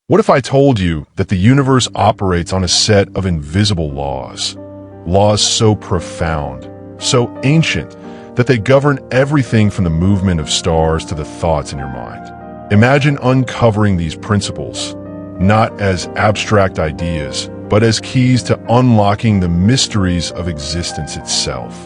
What if I told you that the universe operates on a set of invisible laws? Laws so profound, so ancient, that they govern everything from the movement of stars to the thoughts in your mind. Imagine uncovering these principles, not as abstract ideas, but as keys to unlocking the mysteries of existence itself.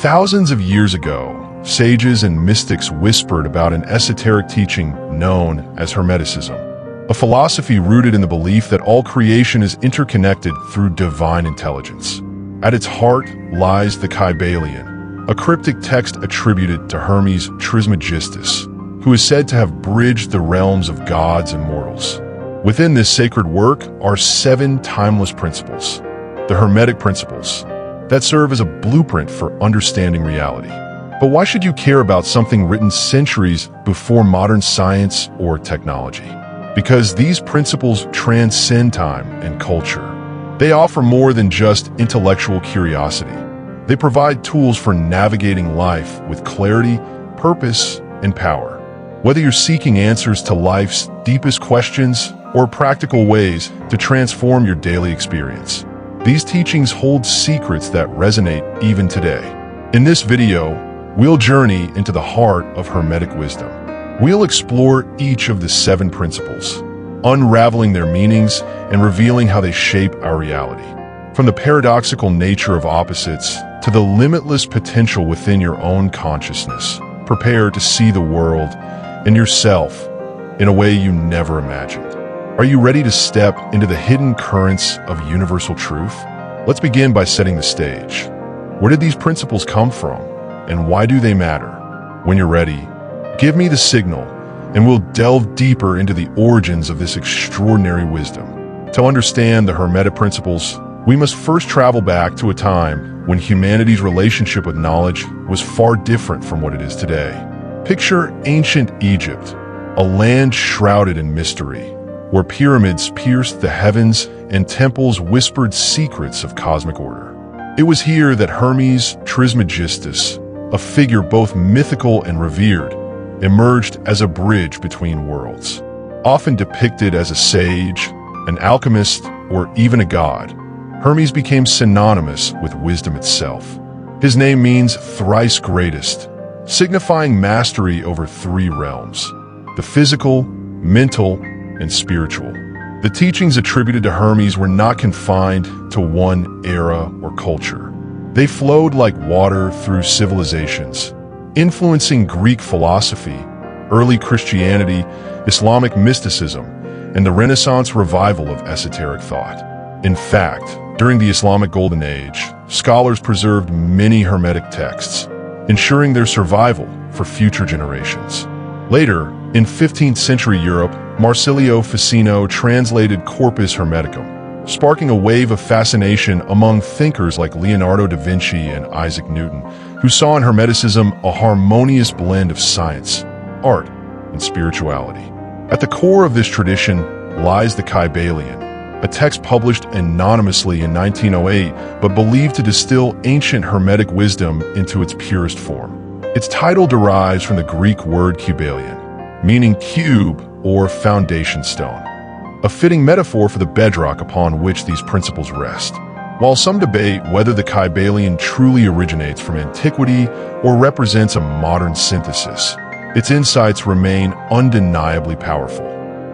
Thousands of years ago, sages and mystics whispered about an esoteric teaching known as Hermeticism, a philosophy rooted in the belief that all creation is interconnected through divine intelligence. At its heart lies the Kybalion, a cryptic text attributed to Hermes Trismegistus, who is said to have bridged the realms of gods and mortals. Within this sacred work are 7 timeless principles, the Hermetic principles, that serve as a blueprint for understanding reality. But why should you care about something written centuries before modern science or technology? Because these principles transcend time and culture. They offer more than just intellectual curiosity. They provide tools for navigating life with clarity, purpose, and power. Whether you're seeking answers to life's deepest questions or practical ways to transform your daily experience, these teachings hold secrets that resonate even today. In this video, we'll journey into the heart of Hermetic wisdom. We'll explore each of the 7 principles, unraveling their meanings and revealing how they shape our reality. From the paradoxical nature of opposites to the limitless potential within your own consciousness, prepare to see the world and yourself in a way you never imagined. Are you ready to step into the hidden currents of universal truth? Let's begin by setting the stage. Where did these principles come from, and why do they matter? When you're ready, give me the signal, and we'll delve deeper into the origins of this extraordinary wisdom. To understand the Hermetic principles, we must first travel back to a time when humanity's relationship with knowledge was far different from what it is today. Picture ancient Egypt, a land shrouded in mystery, where pyramids pierced the heavens and temples whispered secrets of cosmic order. It was here that Hermes Trismegistus, a figure both mythical and revered, emerged as a bridge between worlds. Often depicted as a sage, an alchemist, or even a god, Hermes became synonymous with wisdom itself. His name means thrice greatest, signifying mastery over 3 realms: the physical, mental, and spiritual. The teachings attributed to Hermes were not confined to one era or culture. They flowed like water through civilizations, influencing Greek philosophy, early Christianity, Islamic mysticism, and the Renaissance revival of esoteric thought. In fact, during the Islamic Golden Age, scholars preserved many Hermetic texts, ensuring their survival for future generations. Later, in 15th century Europe, Marsilio Ficino translated Corpus Hermeticum, sparking a wave of fascination among thinkers like Leonardo da Vinci and Isaac Newton, who saw in Hermeticism a harmonious blend of science, art, and spirituality. At the core of this tradition lies the Kybalion, a text published anonymously in 1908 but believed to distill ancient Hermetic wisdom into its purest form. Its title derives from the Greek word kybalion, meaning cube or foundation stone, a fitting metaphor for the bedrock upon which these principles rest. While some debate whether the Kybalion truly originates from antiquity or represents a modern synthesis, its insights remain undeniably powerful.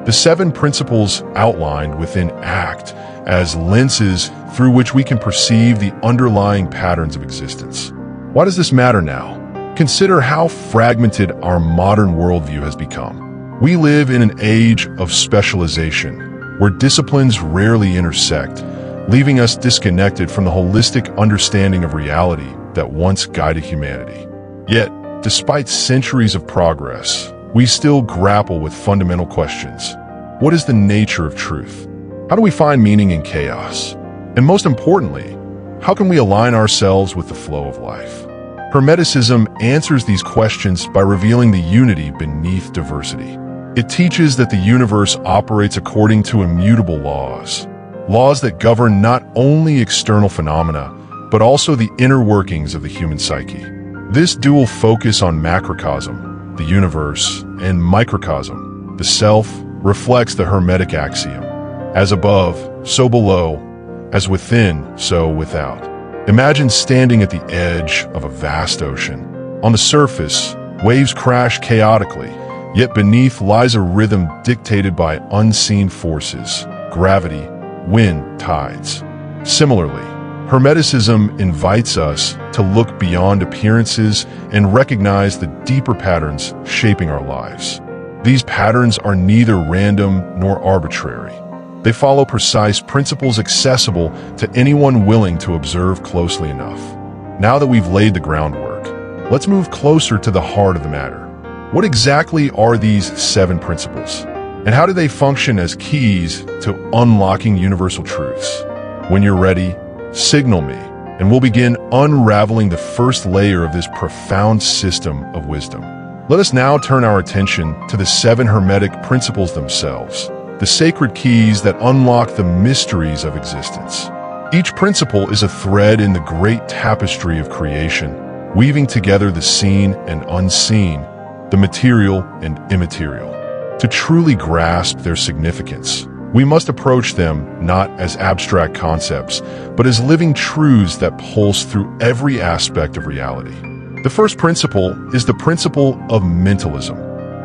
The 7 principles outlined within act as lenses through which we can perceive the underlying patterns of existence. Why does this matter now? Consider how fragmented our modern worldview has become. We live in an age of specialization, where disciplines rarely intersect, leaving us disconnected from the holistic understanding of reality that once guided humanity. Yet, despite centuries of progress, we still grapple with fundamental questions. What is the nature of truth? How do we find meaning in chaos? And most importantly, how can we align ourselves with the flow of life? Hermeticism answers these questions by revealing the unity beneath diversity. It teaches that the universe operates according to immutable laws, laws that govern not only external phenomena, but also the inner workings of the human psyche. This dual focus on macrocosm, the universe, and microcosm, the self, reflects the Hermetic axiom: as above, so below; as within, so without. Imagine standing at the edge of a vast ocean. On the surface, waves crash chaotically, yet beneath lies a rhythm dictated by unseen forces: gravity, wind, tides. Similarly, Hermeticism invites us to look beyond appearances and recognize the deeper patterns shaping our lives. These patterns are neither random nor arbitrary. They follow precise principles accessible to anyone willing to observe closely enough. Now that we've laid the groundwork, let's move closer to the heart of the matter. What exactly are these 7 principles? And how do they function as keys to unlocking universal truths? When you're ready, signal me, and we'll begin unraveling the first layer of this profound system of wisdom. Let us now turn our attention to the 7 Hermetic principles themselves, the sacred keys that unlock the mysteries of existence. Each principle is a thread in the great tapestry of creation, weaving together the seen and unseen, the material and immaterial. To truly grasp their significance, we must approach them not as abstract concepts, but as living truths that pulse through every aspect of reality. The first principle is the principle of mentalism.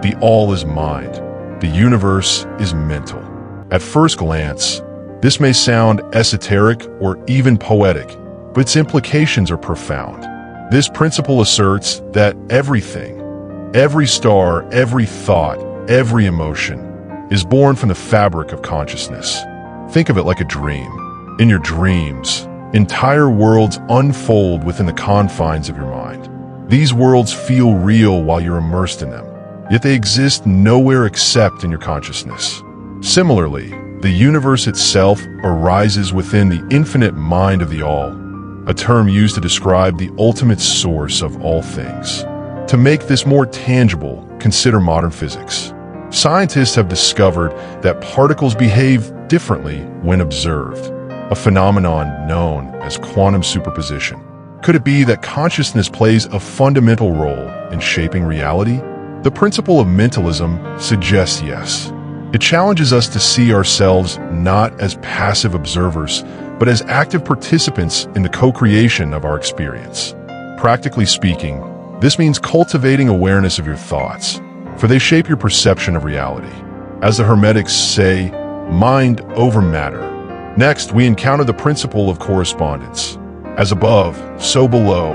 The all is mind. The universe is mental. At first glance, this may sound esoteric or even poetic, but its implications are profound. This principle asserts that everything, every star, every thought, every emotion, is born from the fabric of consciousness. Think of it like a dream. In your dreams, entire worlds unfold within the confines of your mind. These worlds feel real while you're immersed in them, yet they exist nowhere except in your consciousness. Similarly, the universe itself arises within the infinite mind of the all, a term used to describe the ultimate source of all things. To make this more tangible, consider modern physics. Scientists have discovered that particles behave differently when observed, a phenomenon known as quantum superposition. Could it be that consciousness plays a fundamental role in shaping reality? The principle of mentalism suggests yes. It challenges us to see ourselves not as passive observers, but as active participants in the co-creation of our experience. Practically speaking, this means cultivating awareness of your thoughts, for they shape your perception of reality. As the Hermetics say, mind over matter. Next, we encounter the principle of correspondence. As above, so below;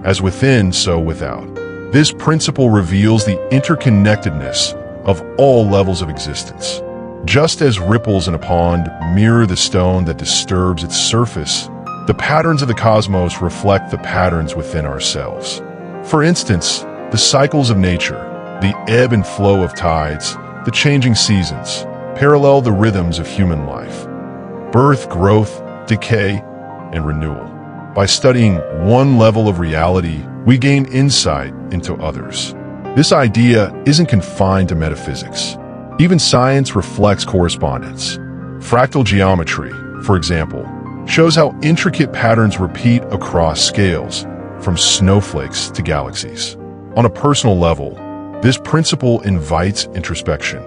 as within, so without. This principle reveals the interconnectedness of all levels of existence. Just as ripples in a pond mirror the stone that disturbs its surface, the patterns of the cosmos reflect the patterns within ourselves. For instance, the cycles of nature, the ebb and flow of tides, the changing seasons, parallel the rhythms of human life: birth, growth, decay, and renewal. By studying one level of reality, we gain insight into others. This idea isn't confined to metaphysics. Even science reflects correspondence. Fractal geometry, for example, shows how intricate patterns repeat across scales, from snowflakes to galaxies. On a personal level, this principle invites introspection.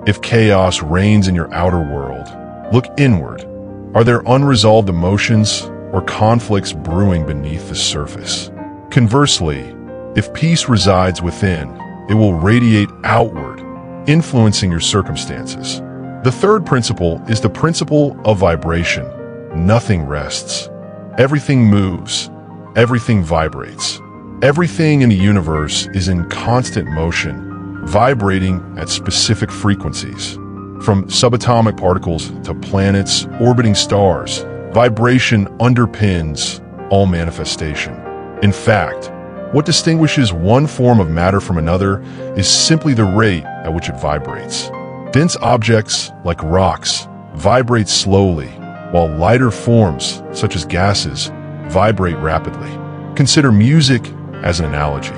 If chaos reigns in your outer world, look inward. Are there unresolved emotions or conflicts brewing beneath the surface? Conversely, if peace resides within, it will radiate outward, influencing your circumstances. The third principle is the principle of vibration. Nothing rests. Everything moves. Everything vibrates. Everything in the universe is in constant motion, vibrating at specific frequencies. From subatomic particles to planets orbiting stars, vibration underpins all manifestation. In fact, what distinguishes one form of matter from another is simply the rate at which it vibrates. Dense objects, like rocks, vibrate slowly, while lighter forms, such as gases, vibrate rapidly. Consider music as an analogy.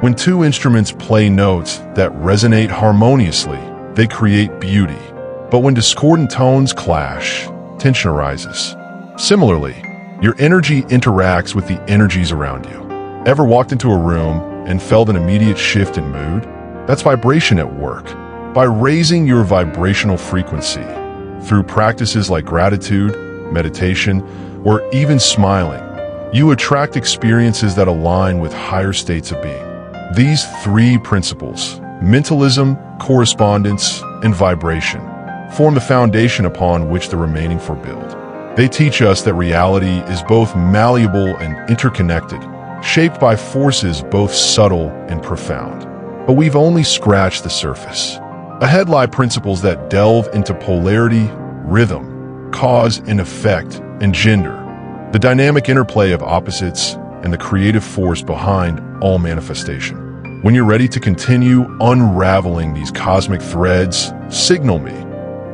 When two instruments play notes that resonate harmoniously, they create beauty. But when discordant tones clash, tension arises. Similarly, your energy interacts with the energies around you. Ever walked into a room and felt an immediate shift in mood? That's vibration at work. By raising your vibrational frequency through practices like gratitude, meditation, or even smiling, you attract experiences that align with higher states of being. These three principles, mentalism, correspondence, and vibration, form the foundation upon which the remaining four build. They teach us that reality is both malleable and interconnected, shaped by forces both subtle and profound. But we've only scratched the surface. Ahead lie principles that delve into polarity, rhythm, cause and effect, and gender, the dynamic interplay of opposites and the creative force behind all manifestation. When you're ready to continue unraveling these cosmic threads, signal me,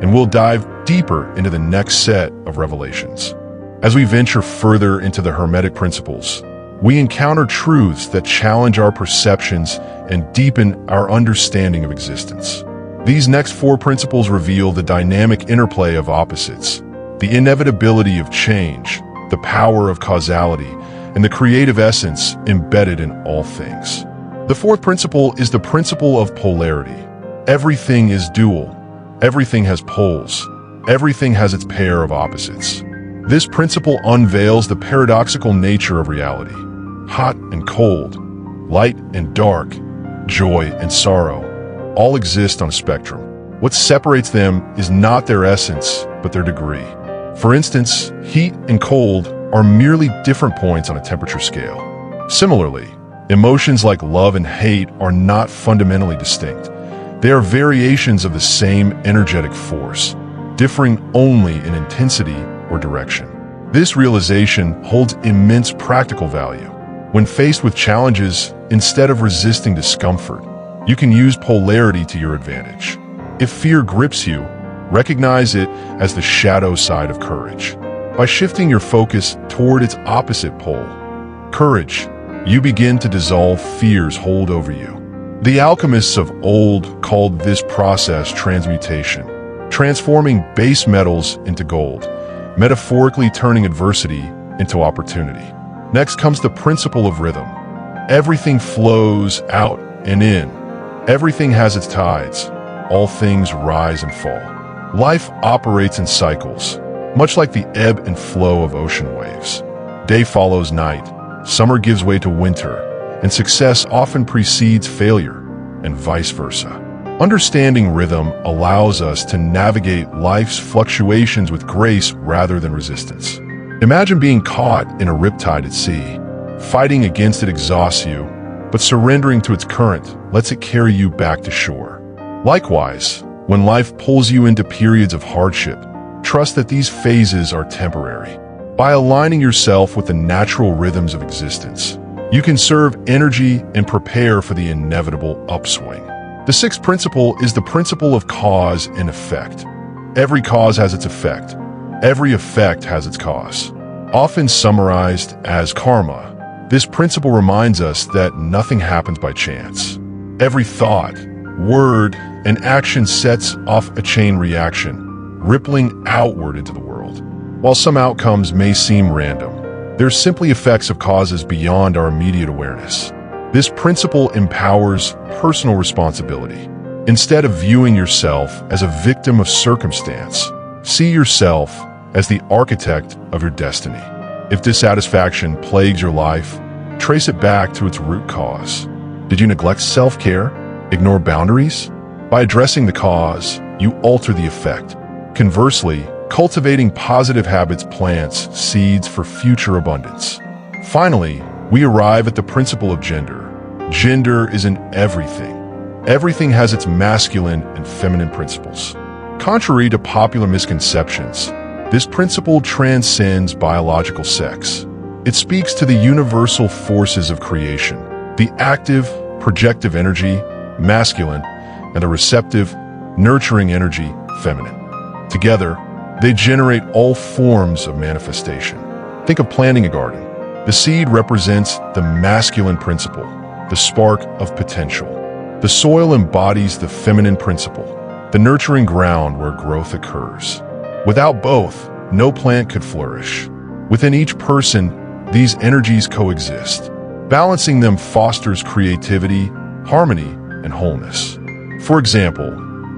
and we'll dive deeper into the next set of revelations. As we venture further into the Hermetic principles, we encounter truths that challenge our perceptions and deepen our understanding of existence. These next four principles reveal the dynamic interplay of opposites, the inevitability of change, the power of causality, and the creative essence embedded in all things. The fourth principle is the principle of polarity. Everything is dual. Everything has poles. Everything has its pair of opposites. This principle unveils the paradoxical nature of reality. Hot and cold, light and dark, joy and sorrow, all exist on a spectrum. What separates them is not their essence, but their degree. For instance, heat and cold are merely different points on a temperature scale. Similarly, emotions like love and hate are not fundamentally distinct. They are variations of the same energetic force, differing only in intensity or direction. This realization holds immense practical value. When faced with challenges, instead of resisting discomfort, you can use polarity to your advantage. If fear grips you, recognize it as the shadow side of courage. By shifting your focus toward its opposite pole, courage, you begin to dissolve fear's hold over you. The alchemists of old called this process transmutation, transforming base metals into gold, metaphorically turning adversity into opportunity. Next comes the principle of rhythm. Everything flows out and in. Everything has its tides. All things rise and fall. Life operates in cycles, much like the ebb and flow of ocean waves. Day follows night, summer gives way to winter, and success often precedes failure, and vice versa. Understanding rhythm allows us to navigate life's fluctuations with grace rather than resistance. Imagine being caught in a riptide at sea. Fighting against it exhausts you, but surrendering to its current lets it carry you back to shore. Likewise, when life pulls you into periods of hardship, trust that these phases are temporary. By aligning yourself with the natural rhythms of existence, you can conserve energy and prepare for the inevitable upswing. The sixth principle is the principle of cause and effect. Every cause has its effect. Every effect has its cause. Often summarized as karma, this principle reminds us that nothing happens by chance. Every thought, word, and action sets off a chain reaction, rippling outward into the world. While some outcomes may seem random, they're simply effects of causes beyond our immediate awareness. This principle empowers personal responsibility. Instead of viewing yourself as a victim of circumstance, see yourself as the architect of your destiny. If dissatisfaction plagues your life, trace it back to its root cause. Did you neglect self-care? Ignore boundaries? By addressing the cause, you alter the effect. Conversely, cultivating positive habits plants seeds for future abundance. Finally, we arrive at the principle of gender. Gender is in everything. Everything has its masculine and feminine principles. Contrary to popular misconceptions, this principle transcends biological sex. It speaks to the universal forces of creation, the active, projective energy, masculine, and the receptive, nurturing energy, feminine. Together, they generate all forms of manifestation. Think of planting a garden. The seed represents the masculine principle, the spark of potential. The soil embodies the feminine principle, the nurturing ground where growth occurs. Without both, no plant could flourish. Within each person, these energies coexist. Balancing them fosters creativity, harmony, and wholeness. For example,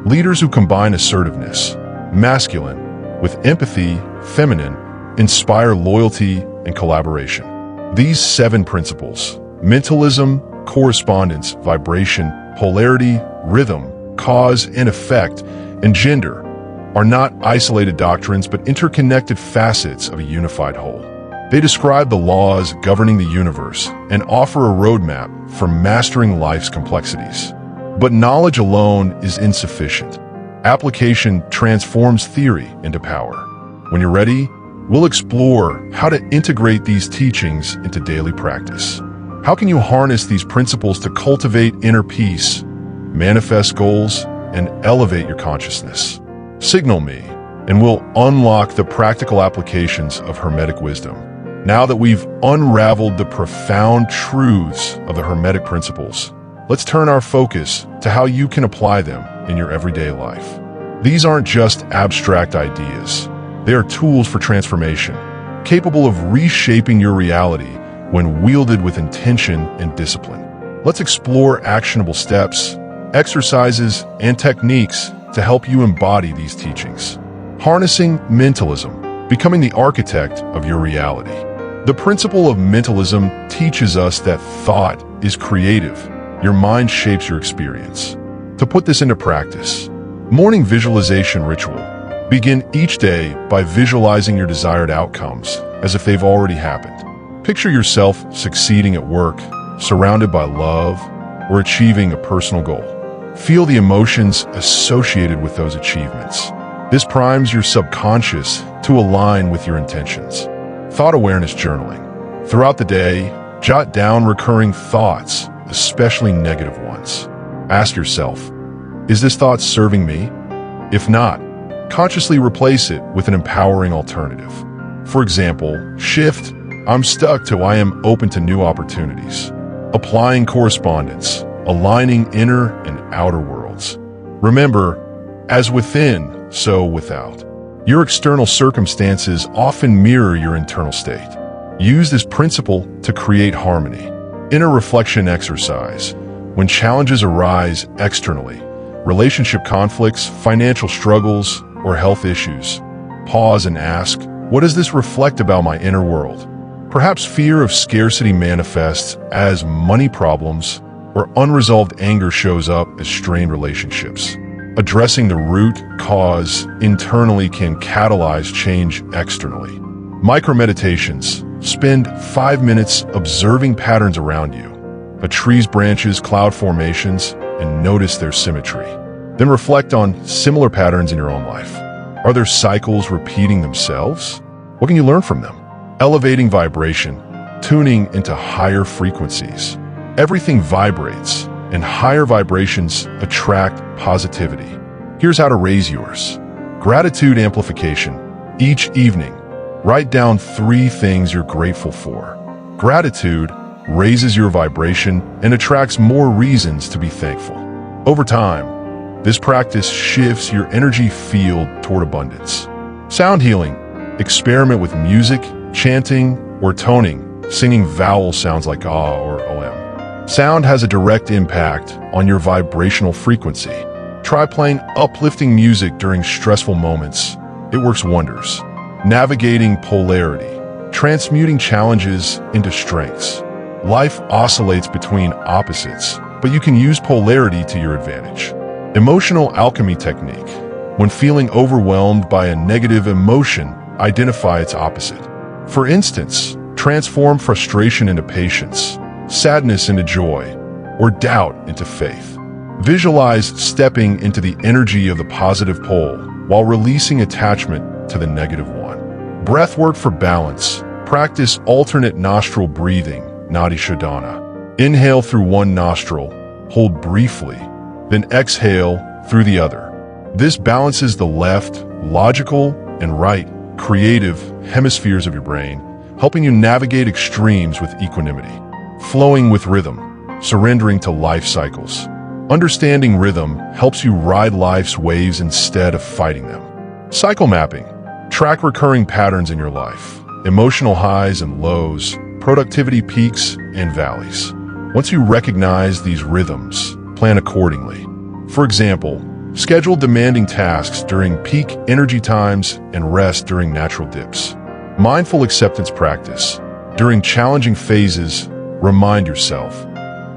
Leaders who combine assertiveness, masculine, with empathy, feminine, inspire loyalty and collaboration. These 7 principles, mentalism, correspondence, vibration, polarity, rhythm, cause and effect, and gender, are not isolated doctrines but interconnected facets of a unified whole. They describe the laws governing the universe and offer a roadmap for mastering life's complexities. But knowledge alone is insufficient. Application transforms theory into power. When you're ready, we'll explore how to integrate these teachings into daily practice. How can you harness these principles to cultivate inner peace, manifest goals, and elevate your consciousness? Signal me, and we'll unlock the practical applications of Hermetic wisdom. Now that we've unraveled the profound truths of the Hermetic principles, let's turn our focus to how you can apply them in your everyday life. These aren't just abstract ideas. They are tools for transformation, capable of reshaping your reality when wielded with intention and discipline. Let's explore actionable steps, exercises, and techniques to help you embody these teachings. Harnessing mentalism, becoming the architect of your reality. The principle of mentalism teaches us that thought is creative. Your mind shapes your experience. To put this into practice, morning visualization ritual. Begin each day by visualizing your desired outcomes as if they've already happened. Picture yourself succeeding at work, surrounded by love, or achieving a personal goal. Feel the emotions associated with those achievements. This primes your subconscious to align with your intentions. Thought awareness journaling. Throughout the day, jot down recurring thoughts, especially negative ones. Ask yourself, is this thought serving me? If not, consciously replace it with an empowering alternative. For example, shift, I'm stuck, to I am open to new opportunities. Applying correspondence, aligning inner and outer worlds. Remember, as within, so without. Your external circumstances often mirror your internal state. Use this principle to create harmony. Inner reflection exercise. When challenges arise externally, relationship conflicts, financial struggles, or health issues, pause and ask, what does this reflect about my inner world? Perhaps fear of scarcity manifests as money problems, or unresolved anger shows up as strained relationships. Addressing the root cause internally can catalyze change externally. Micro-meditations. Spend 5 minutes observing patterns around you, a tree's branches, cloud formations, and notice their symmetry. Then reflect on similar patterns in your own life. Are there cycles repeating themselves? What can you learn from them? Elevating vibration, tuning into higher frequencies. Everything vibrates, and higher vibrations attract positivity. Here's how to raise yours. Gratitude amplification. Each evening, write down 3 things you're grateful for. Gratitude raises your vibration and attracts more reasons to be thankful. Over time, this practice shifts your energy field toward abundance. Sound healing. Experiment with music, chanting, or toning, singing vowel sounds like ah or om. Sound has a direct impact on your vibrational frequency. Try playing uplifting music during stressful moments. It works wonders. Navigating polarity. Transmuting challenges into strengths. Life oscillates between opposites, but you can use polarity to your advantage. Emotional alchemy technique. When feeling overwhelmed by a negative emotion, identify its opposite. For instance, transform frustration into patience, sadness into joy, or doubt into faith. Visualize stepping into the energy of the positive pole while releasing attachment to the negative one. Breathwork for balance. Practice alternate nostril breathing, Nadi Shodhana. Inhale through one nostril, hold briefly, then exhale through the other. This balances the left, logical, and right, creative hemispheres of your brain, helping you navigate extremes with equanimity. Flowing with rhythm, surrendering to life cycles. Understanding rhythm helps you ride life's waves instead of fighting them. Cycle mapping. Track recurring patterns in your life. Emotional highs and lows, productivity peaks and valleys. Once you recognize these rhythms, plan accordingly. For example, Schedule demanding tasks during peak energy times and rest during natural dips. Mindful acceptance practice. During challenging phases, remind yourself,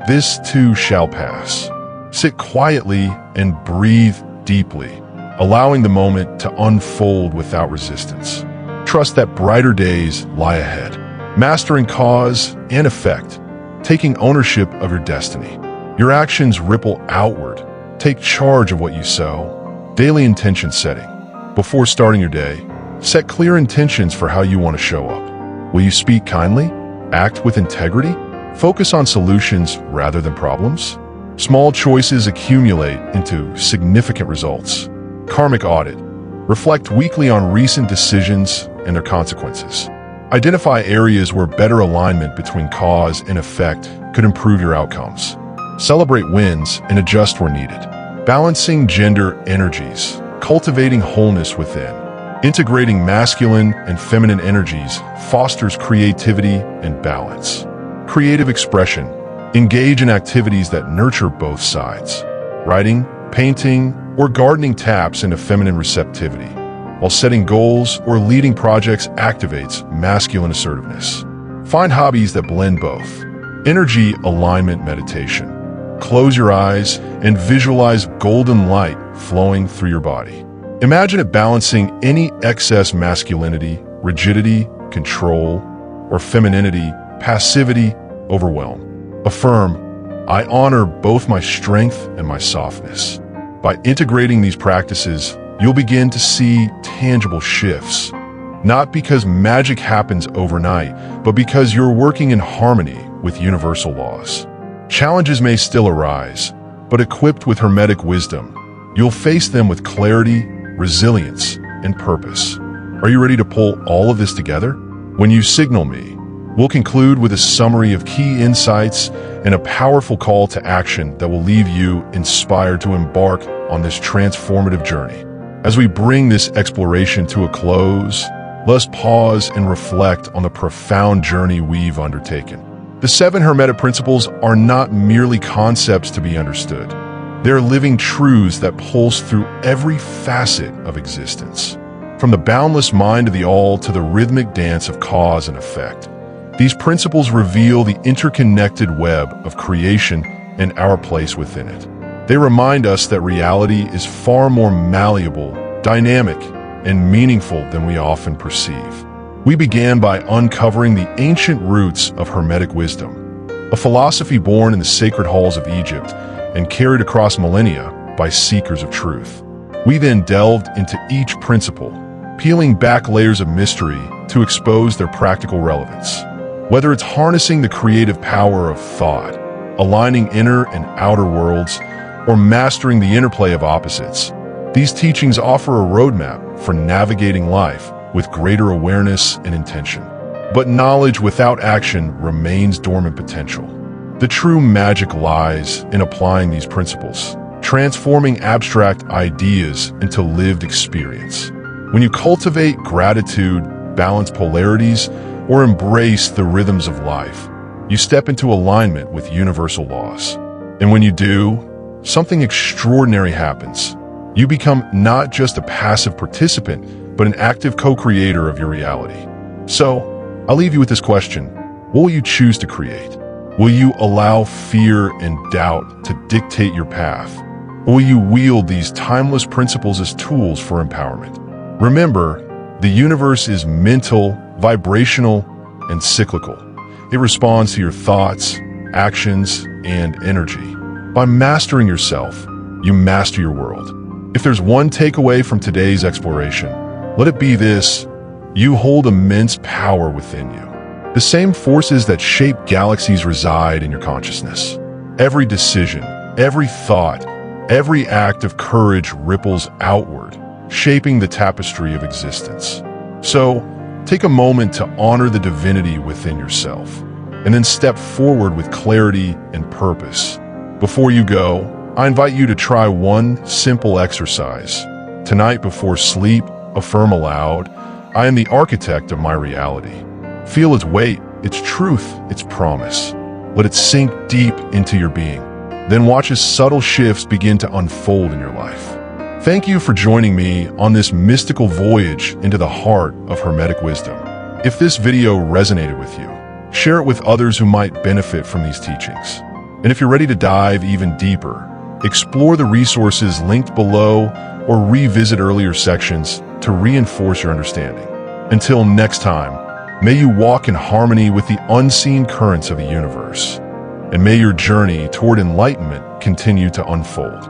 this too shall pass. Sit quietly and breathe deeply, allowing the moment to unfold without resistance. Trust that brighter days lie ahead. Mastering cause and effect, taking ownership of your destiny. Your actions ripple outward. Take charge of what you sow. Daily intention setting. Before starting your day, set clear intentions for how you want to show up. Will you speak kindly? Act with integrity? Focus on solutions rather than problems? Small choices accumulate into significant results. Karmic audit. Reflect weekly on recent decisions and their consequences. Identify areas where better alignment between cause and effect could improve your outcomes. Celebrate wins and adjust where needed. Balancing gender energies. Cultivating wholeness within. Integrating masculine and feminine energies fosters creativity and balance. Creative expression. Engage in activities that nurture both sides. Writing, painting, or gardening taps into feminine receptivity, while setting goals or leading projects activates masculine assertiveness. Find hobbies that blend both. Energy alignment meditation. Close your eyes and visualize golden light flowing through your body. Imagine it balancing any excess masculinity, rigidity, control, or femininity, passivity, overwhelm. Affirm, I honor both my strength and my softness. By integrating these practices, you'll begin to see tangible shifts. Not because magic happens overnight, but because you're working in harmony with universal laws. Challenges may still arise, but equipped with Hermetic wisdom, you'll face them with clarity, resilience, and purpose. Are you ready to pull all of this together? When you signal me, we'll conclude with a summary of key insights and a powerful call to action that will leave you inspired to embark on this transformative journey. As we bring this exploration to a close, let's pause and reflect on the profound journey we've undertaken. The 7 Hermetic principles are not merely concepts to be understood. They're living truths that pulse through every facet of existence. From the boundless mind of the all to the rhythmic dance of cause and effect. These principles reveal the interconnected web of creation and our place within it. They remind us that reality is far more malleable, dynamic, and meaningful than we often perceive. We began by uncovering the ancient roots of Hermetic wisdom, a philosophy born in the sacred halls of Egypt and carried across millennia by seekers of truth. We then delved into each principle, peeling back layers of mystery to expose their practical relevance. Whether it's harnessing the creative power of thought, aligning inner and outer worlds, or mastering the interplay of opposites, these teachings offer a roadmap for navigating life with greater awareness and intention. But knowledge without action remains dormant potential. The true magic lies in applying these principles, transforming abstract ideas into lived experience. When you cultivate gratitude, balance polarities, or embrace the rhythms of life, you step into alignment with universal laws. And when you do, something extraordinary happens. You become not just a passive participant, but an active co-creator of your reality. So, I'll leave you with this question. What will you choose to create? Will you allow fear and doubt to dictate your path? Or will you wield these timeless principles as tools for empowerment? Remember, the universe is mental, vibrational, and cyclical. It responds to your thoughts, actions, and energy. By mastering yourself, you master your world. If there's one takeaway from today's exploration, let it be this: you hold immense power within you. The same forces that shape galaxies reside in your consciousness. Every decision, every thought, every act of courage ripples outward, shaping the tapestry of existence. So, take a moment to honor the divinity within yourself, and then step forward with clarity and purpose. Before you go, I invite you to try one simple exercise. Tonight before sleep, affirm aloud, I am the architect of my reality. Feel its weight, its truth, its promise. Let it sink deep into your being. Then watch as subtle shifts begin to unfold in your life. Thank you for joining me on this mystical voyage into the heart of Hermetic wisdom. If this video resonated with you, share it with others who might benefit from these teachings. And if you're ready to dive even deeper, explore the resources linked below or revisit earlier sections to reinforce your understanding. Until next time, may you walk in harmony with the unseen currents of the universe, and may your journey toward enlightenment continue to unfold.